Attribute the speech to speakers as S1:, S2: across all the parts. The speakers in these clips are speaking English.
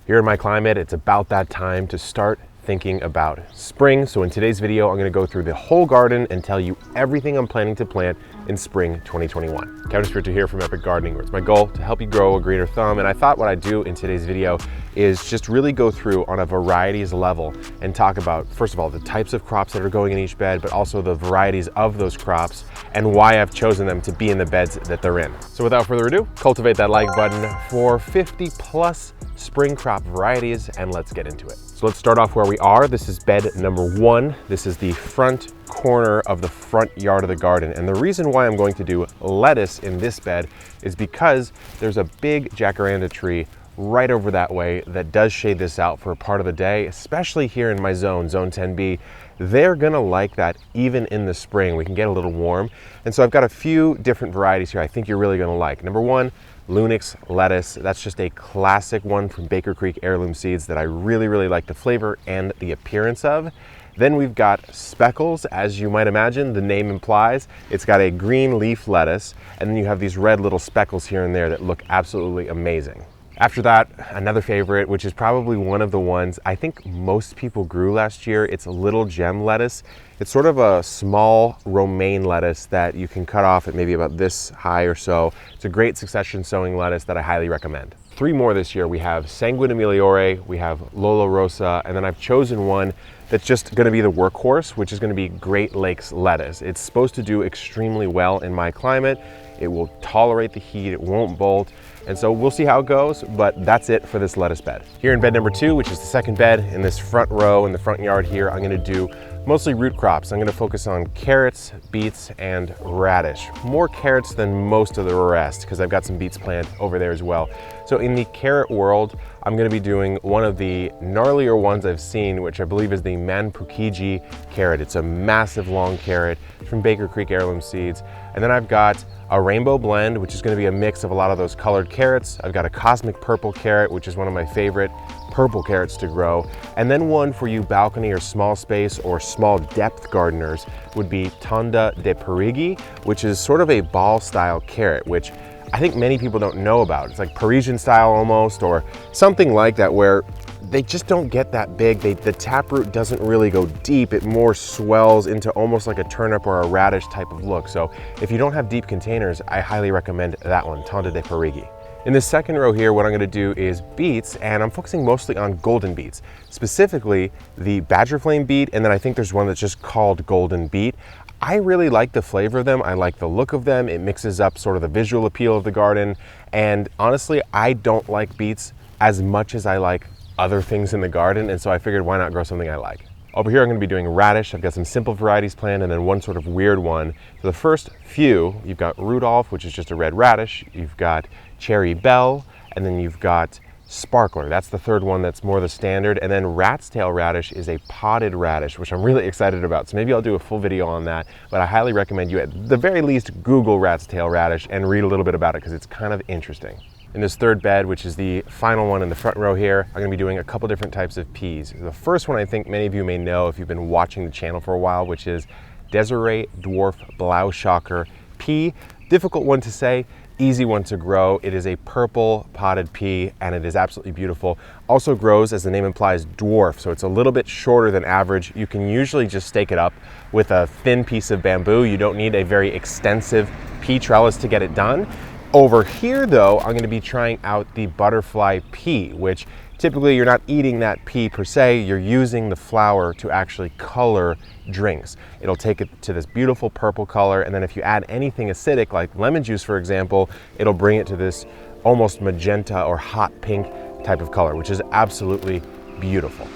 S1: Here in my climate, it's about that time to start thinking about spring. So in today's video, I'm gonna go through the whole garden and tell you everything I'm planning to plant in spring 2021. Cabbage here from Epic Gardening, where it's my goal to help you grow a greener thumb. And I thought what I'd do in today's video is just really go through on a varieties level and talk about, first of all, the types of crops that are going in each bed, but also the varieties of those crops and why I've chosen them to be in the beds that they're in. So without further ado, cultivate that like button for 50 plus spring crop varieties, and let's get into it. So let's start off where we are. This is bed number 1. This is the front corner of the front yard of the garden. And the reason why I'm going to do lettuce in this bed is because there's a big jacaranda tree right over that way that does shade this out for a part of the day, especially here in my zone 10B. They're gonna like that even in the spring. We can get a little warm. And so I've got a few different varieties here I think you're really gonna like. Number 1, Lunix lettuce. That's just a classic one from Baker Creek Heirloom Seeds that I really like the flavor and the appearance of. Then we've got Speckles, as you might imagine, the name implies. It's got a green leaf lettuce, and then you have these red little speckles here and there that look absolutely amazing. After that, another favorite, which is probably one of the ones I think most people grew last year, it's a Little Gem lettuce. It's sort of a small romaine lettuce that you can cut off at maybe about this high or so. It's a great succession sowing lettuce that I highly recommend. 3 more this year. We have Sanguine Migliore, we have Lola Rosa, and then I've chosen one that's just gonna be the workhorse, which is gonna be Great Lakes lettuce. It's supposed to do extremely well in my climate. It will tolerate the heat, it won't bolt. And so we'll see how it goes, but that's it for this lettuce bed. Here in bed number 2, which is the second bed in this front row in the front yard here, I'm gonna do mostly root crops. I'm gonna focus on carrots, beets, and radish. More carrots than most of the rest, because I've got some beets planted over there as well. So in the carrot world, I'm gonna be doing one of the gnarlier ones I've seen, which I believe is the Manpukiji carrot. It's a massive long carrot from Baker Creek Heirloom Seeds. And then I've got a rainbow blend, which is gonna be a mix of a lot of those colored carrots. I've got a cosmic purple carrot, which is one of my favorite purple carrots to grow. And then one for you balcony or small space or small depth gardeners would be Tonda de Parigi, which is sort of a ball style carrot, which I think many people don't know about. It's like Parisian style almost, or something like that, where they just don't get that big. The taproot doesn't really go deep. It more swells into almost like a turnip or a radish type of look. So if you don't have deep containers, I highly recommend that one, Tonda de Parigi. In the second row here, what I'm gonna do is beets, and I'm focusing mostly on golden beets, specifically the Badger Flame beet, and then I think there's one that's just called golden beet. I really like the flavor of them. I like the look of them. It mixes up sort of the visual appeal of the garden. And honestly, I don't like beets as much as I like other things in the garden. And so I figured, why not grow something I like? Over here, I'm gonna be doing radish. I've got some simple varieties planned and then one sort of weird one. So the first few, you've got Rudolph, which is just a red radish. You've got Cherry Bell, and then you've got Sparkler. That's the third one that's more the standard. And then Rat's Tail radish is a potted radish, which I'm really excited about. So maybe I'll do a full video on that, but I highly recommend you at the very least Google Rat's Tail radish and read a little bit about it because it's kind of interesting. In this third bed, which is the final one in the front row here, I'm gonna be doing a couple different types of peas. The first one I think many of you may know if you've been watching the channel for a while, which is Desiree Dwarf Blauschocker pea. Difficult one to say, easy one to grow. It is a purple potted pea and it is absolutely beautiful. Also grows, as the name implies, dwarf, so it's a little bit shorter than average. You can usually just stake it up with a thin piece of bamboo. You don't need a very extensive pea trellis to get it done. Over here though, I'm gonna be trying out the butterfly pea, which typically you're not eating that pea per se, you're using the flower to actually color drinks. It'll take it to this beautiful purple color, and then if you add anything acidic like lemon juice, for example, it'll bring it to this almost magenta or hot pink type of color, which is absolutely beautiful.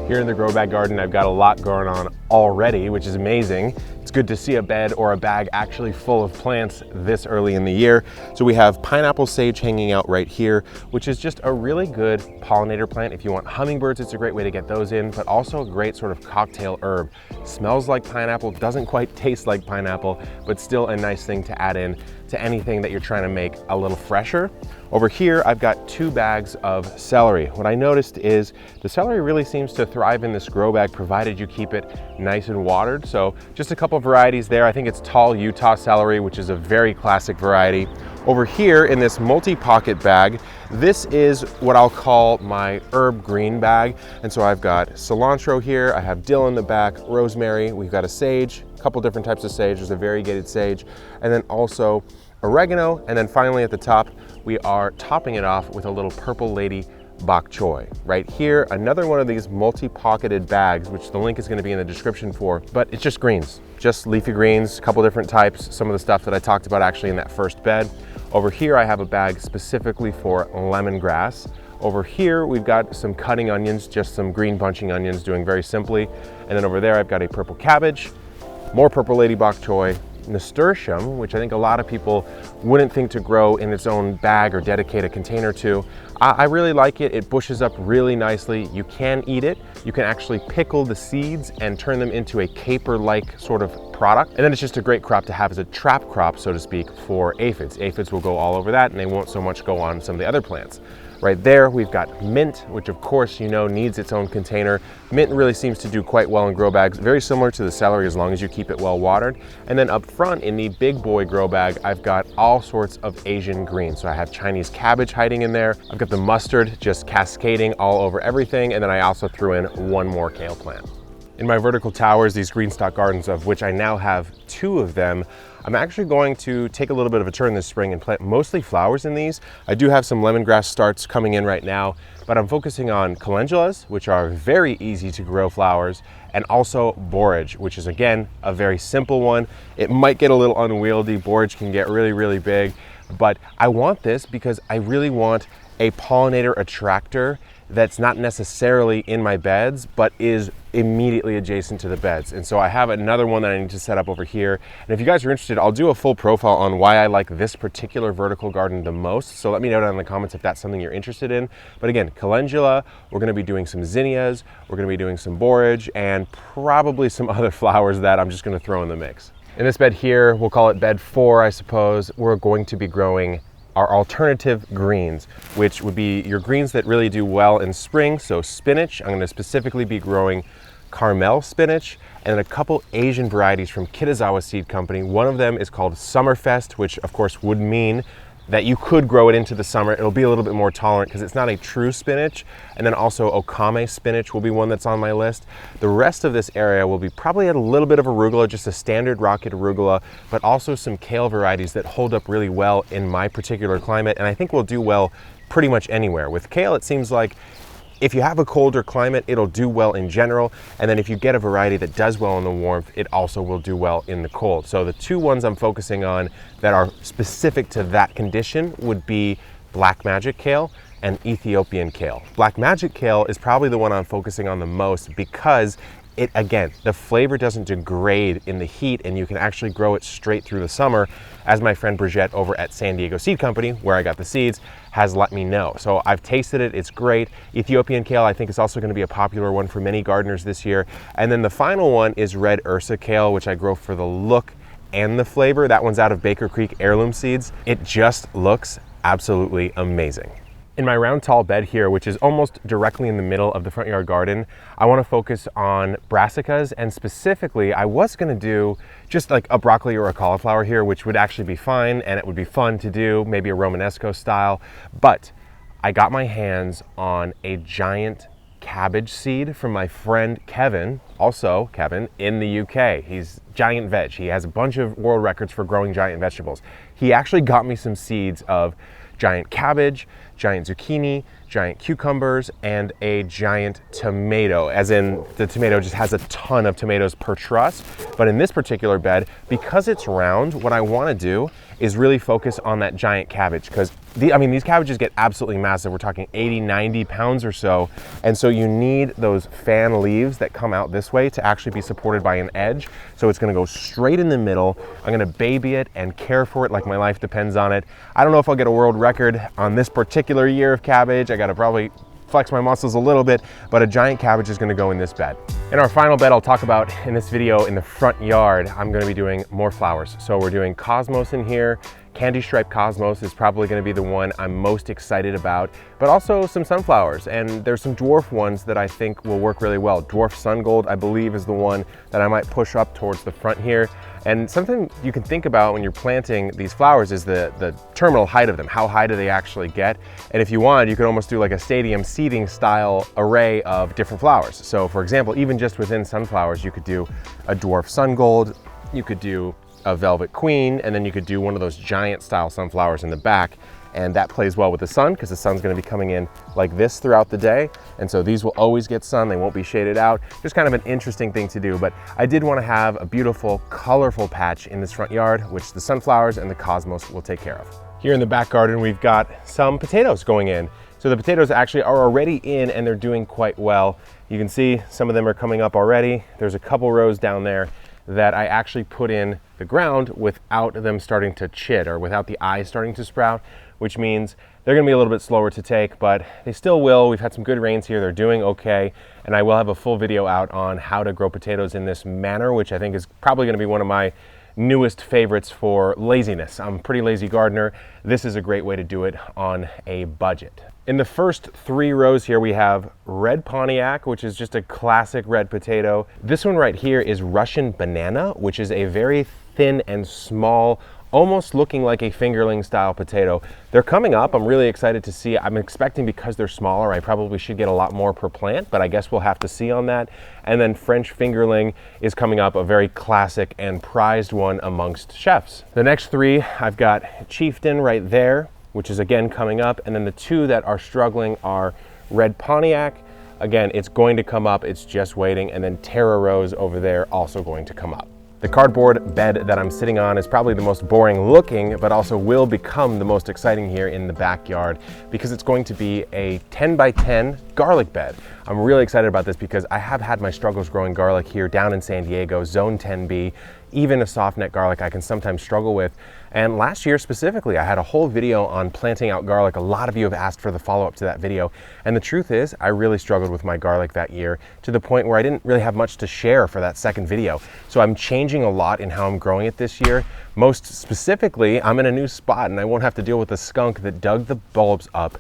S1: Here in the grow bag garden, I've got a lot going on already, which is amazing. It's good to see a bed or a bag actually full of plants this early in the year. So we have pineapple sage hanging out right here, which is just a really good pollinator plant. If you want hummingbirds, it's a great way to get those in, but also a great sort of cocktail herb. Smells like pineapple, doesn't quite taste like pineapple, but still a nice thing to add in to anything that you're trying to make a little fresher. Over here, I've got 2 bags of celery. What I noticed is the celery really seems to thrive in this grow bag, provided you keep it nice and watered. So just a couple varieties there. I think it's tall Utah celery, which is a very classic variety. Over here in this multi-pocket bag, this is what I'll call my herb green bag. And so I've got cilantro here, I have dill in the back, rosemary, we've got a sage, a couple different types of sage, there's a variegated sage, and then also oregano, and then finally at the top, we are topping it off with a little purple lady bok choy. Right here, another one of these multi-pocketed bags, which the link is going to be in the description for, but it's just greens, just leafy greens, a couple different types, some of the stuff that I talked about actually in that first bed. Over here, I have a bag specifically for lemongrass. Over here, we've got some cutting onions, just some green bunching onions, doing very simply. And then over there, I've got a purple cabbage, more purple lady bok choy, nasturtium, which I think a lot of people wouldn't think to grow in its own bag or dedicate a container to. I really like it. It bushes up really nicely. You can eat it. You can actually pickle the seeds and turn them into a caper-like sort of product. And then it's just a great crop to have as a trap crop, so to speak, for aphids. Aphids will go all over that, and they won't so much go on some of the other plants. Right there, we've got mint, which of course, you know, needs its own container. Mint really seems to do quite well in grow bags, very similar to the celery as long as you keep it well watered. And then up front in the big boy grow bag, I've got all sorts of Asian greens. So I have Chinese cabbage hiding in there. I've got the mustard just cascading all over everything. And then I also threw in one more kale plant. In my vertical towers, these green stock gardens, of which I now have 2 of them, I'm actually going to take a little bit of a turn this spring and plant mostly flowers in these. I do have some lemongrass starts coming in right now, but I'm focusing on calendulas, which are very easy to grow flowers, and also borage, which is again, a very simple one. It might get a little unwieldy. Borage can get really, really big, but I want this because I really want a pollinator attractor that's not necessarily in my beds, but is immediately adjacent to the beds. And so I have another one that I need to set up over here. And if you guys are interested, I'll do a full profile on why I like this particular vertical garden the most. So let me know down in the comments if that's something you're interested in. But again, calendula, we're gonna be doing some zinnias, we're gonna be doing some borage, and probably some other flowers that I'm just gonna throw in the mix. In this bed here, we'll call it bed 4, I suppose, we're going to be growing our alternative greens, which would be your greens that really do well in spring. So spinach, I'm going to specifically be growing Carmel spinach, and a couple Asian varieties from Kitazawa Seed Company. One of them is called Summerfest, which of course would mean that you could grow it into the summer. It'll be a little bit more tolerant because it's not a true spinach. And then also Okame spinach will be one that's on my list. The rest of this area will be probably a little bit of arugula, just a standard rocket arugula, but also some kale varieties that hold up really well in my particular climate. And I think will do well pretty much anywhere. With kale, it seems like if you have a colder climate, it'll do well in general. And then if you get a variety that does well in the warmth, it also will do well in the cold. So the 2 ones I'm focusing on that are specific to that condition would be Black Magic Kale and Ethiopian Kale. Black Magic Kale is probably the one I'm focusing on the most because it, again, the flavor doesn't degrade in the heat and you can actually grow it straight through the summer, as my friend Brigitte over at San Diego Seed Company, where I got the seeds, has let me know. So I've tasted it, it's great. Ethiopian kale, I think, is also gonna be a popular one for many gardeners this year. And then the final one is Red Ursa Kale, which I grow for the look and the flavor. That one's out of Baker Creek Heirloom Seeds. It just looks absolutely amazing. In my round tall bed here, which is almost directly in the middle of the front yard garden, I want to focus on brassicas, and specifically I was going to do just like a broccoli or a cauliflower here, which would actually be fine and it would be fun to do, maybe a Romanesco style, but I got my hands on a giant cabbage seed from my friend Kevin, also Kevin, in the UK. He's Giant Veg. He has a bunch of world records for growing giant vegetables. He actually got me some seeds of giant cabbage, giant zucchini, giant cucumbers, and a giant tomato, as in the tomato just has a ton of tomatoes per truss. But in this particular bed, because it's round, what I want to do is really focus on that giant cabbage, because these cabbages get absolutely massive. We're talking 80, 90 pounds or so. And so you need those fan leaves that come out this way to actually be supported by an edge. So it's gonna go straight in the middle. I'm gonna baby it and care for it like my life depends on it. I don't know if I'll get a world record on this particular year of cabbage. I gotta probably flex my muscles a little bit, but a giant cabbage is gonna go in this bed. In our final bed I'll talk about in this video, in the front yard, I'm gonna be doing more flowers. So we're doing cosmos in here. Candy Stripe Cosmos is probably going to be the one I'm most excited about, but also some sunflowers, and there's some dwarf ones that I think will work really well. Dwarf Sun Gold, I believe, is the one that I might push up towards the front here. And something you can think about when you're planting these flowers is the terminal height of them. How high do they actually get? And if you want, you could almost do like a stadium seating style array of different flowers. So for example, even just within sunflowers, you could do a Dwarf Sun Gold, you could do a Velvet Queen, and then you could do one of those giant style sunflowers in the back, and that plays well with the sun because the sun's going to be coming in like this throughout the day, and so these will always get sun, they won't be shaded out. Just kind of an interesting thing to do, but I did want to have a beautiful colorful patch in this front yard, which the sunflowers and the cosmos will take care of. Here in the back garden we've got some potatoes going in. So the potatoes actually are already in and they're doing quite well. You can see some of them are coming up already. There's a couple rows down there that I actually put in the ground without them starting to chit, or without the eyes starting to sprout, which means they're gonna be a little bit slower to take, but they still will. We've had some good rains here, they're doing okay, and I will have a full video out on how to grow potatoes in this manner, which I think is probably gonna be one of my newest favorites for laziness. I'm a pretty lazy gardener. This is a great way to do it on a budget. In the first 3 rows here, we have Red Pontiac, which is just a classic red potato. This one right here is Russian Banana, which is a very thin and small, almost looking like a fingerling style potato. They're coming up. I'm really excited to see. I'm expecting, because they're smaller, I probably should get a lot more per plant, but I guess we'll have to see on that. And then French fingerling is coming up, a very classic and prized one amongst chefs. The next 3, I've got Chieftain right there, which is again coming up. And then the 2 that are struggling are Red Pontiac. Again, it's going to come up, it's just waiting. And then Terra Rose over there, also going to come up. The cardboard bed that I'm sitting on is probably the most boring looking, but also will become the most exciting here in the backyard, because it's going to be a 10 by 10 garlic bed. I'm really excited about this because I have had my struggles growing garlic here down in San Diego, zone 10B. Even a soft neck garlic I can sometimes struggle with. And last year specifically, I had a whole video on planting out garlic. A lot of you have asked for the follow-up to that video. And the truth is, I really struggled with my garlic that year, to the point where I didn't really have much to share for that second video. So I'm changing a lot in how I'm growing it this year. Most specifically, I'm in a new spot and I won't have to deal with the skunk that dug the bulbs up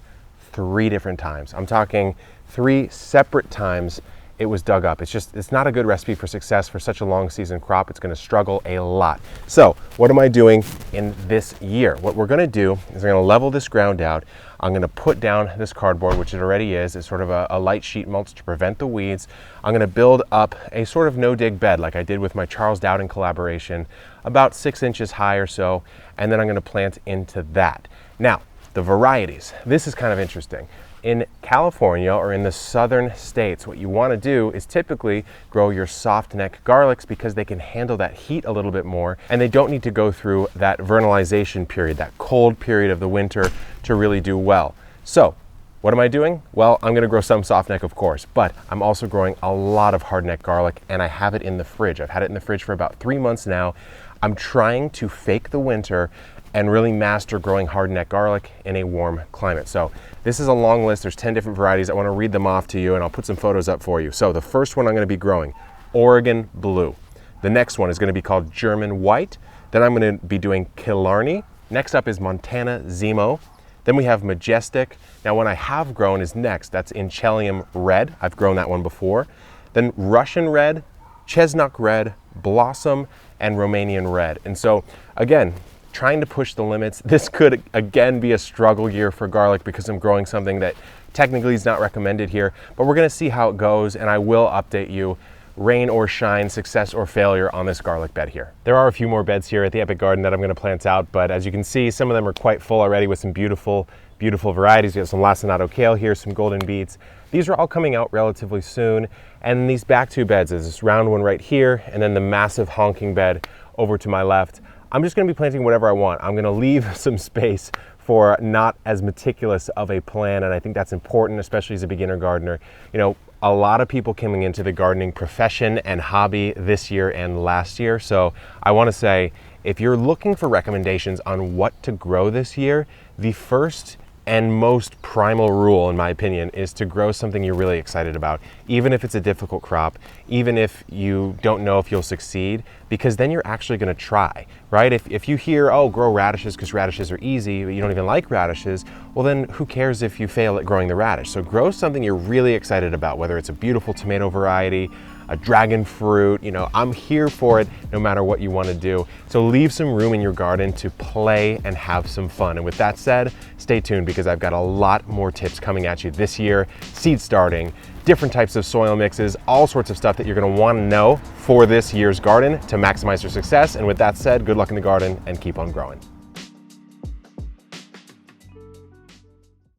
S1: 3 different times. I'm talking 3 separate times it was dug up. It's not a good recipe for success for such a long season crop. It's gonna struggle a lot. So what am I doing in this year? What we're gonna do is we're gonna level this ground out. I'm gonna put down this cardboard, which it already is. It's sort of a light sheet mulch to prevent the weeds. I'm gonna build up a sort of no-dig bed like I did with my Charles Dowden collaboration, about 6 inches high or so, and then I'm gonna plant into that. Now, the varieties. This is kind of interesting. In California, or in the southern states, what you want to do is typically grow your soft neck garlics, because they can handle that heat a little bit more, and they don't need to go through that vernalization period, that cold period of the winter, to really do well. So what am I doing? Well, I'm going to grow some soft neck, of course, but I'm also growing a lot of hard neck garlic, and I have it in the fridge. I've had it in the fridge for about 3 months now. I'm trying to fake the winter and really master growing hard neck garlic in a warm climate. So this is a long list. There's 10 different varieties. I want to read them off to you, and I'll put some photos up for you. So the first one I'm going to be growing, Oregon Blue. The next one is going to be called German White. Then I'm going to be doing Killarney. Next up is Montana Zemo. Then we have Majestic. Now one I have grown is next. That's Inchellium Red. I've grown that one before. Then Russian Red, Chestnut Red, Blossom, and Romanian Red. And so again, trying to push the limits. This could again be a struggle year for garlic, because I'm growing something that technically is not recommended here, but we're gonna see how it goes, and I will update you, rain or shine, success or failure, on this garlic bed here. There are a few more beds here at the Epic Garden that I'm gonna plant out, but as you can see, some of them are quite full already with some beautiful varieties. We have some lacinato kale here, some golden beets. These are all coming out relatively soon. And these back 2 beds, is this round one right here, and then the massive honking bed over to my left. I'm just gonna be planting whatever I want. I'm gonna leave some space for not as meticulous of a plan, and I think that's important, especially as a beginner gardener. You know, a lot of people coming into the gardening profession and hobby this year and last year. So I wanna say, if you're looking for recommendations on what to grow this year, the first and most primal rule, in my opinion, is to grow something you're really excited about, even if it's a difficult crop, even if you don't know if you'll succeed, because then you're actually gonna try, right? If you hear, oh, grow radishes because radishes are easy, but you don't even like radishes, well then who cares if you fail at growing the radish? So grow something you're really excited about, whether it's a beautiful tomato variety, a dragon fruit, you know, I'm here for it no matter what you want to do. So leave some room in your garden to play and have some fun. And with that said, stay tuned because I've got a lot more tips coming at you this year, seed starting, different types of soil mixes, all sorts of stuff that you're going to want to know for this year's garden to maximize your success. And with that said, good luck in the garden and keep on growing.